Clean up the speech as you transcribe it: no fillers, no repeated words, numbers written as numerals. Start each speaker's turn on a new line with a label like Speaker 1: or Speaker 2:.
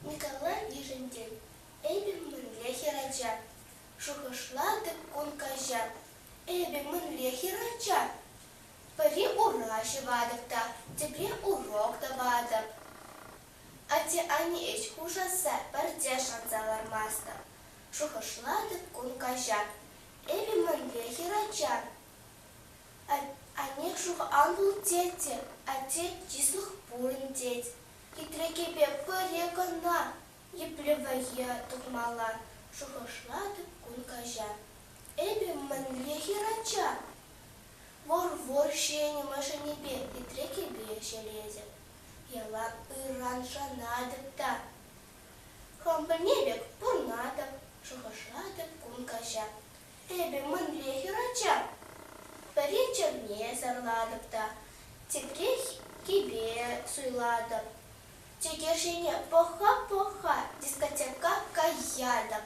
Speaker 1: Николай Вижентин, Эбби Мэнлехи Раджа, Шухашлады Кункажа, Эбби Мэнлехи Раджа. Пари ура шивадакта, тебе урок давадам. Ати ани эч ужаса пардешан залармаста. Шухашлады Кункажа, Эбби Мэнлехи Раджа. Они шух англ дети, а те числых пурн деть. И трекебе порекана, и плевая тухмала, шухашлады Кункажа. Эбби Мэнлехи Раджа. Вор щени машинебе, и трекебе щелезе. Ялан иран шанадапта. Хромбанебек пурнадап, шухашлады Кункажа. Эбби Мэнлехи Раджа. Пари черне зарладапта, тигре кибе суйладап. Тегершине поха-поха, дискотека каядап.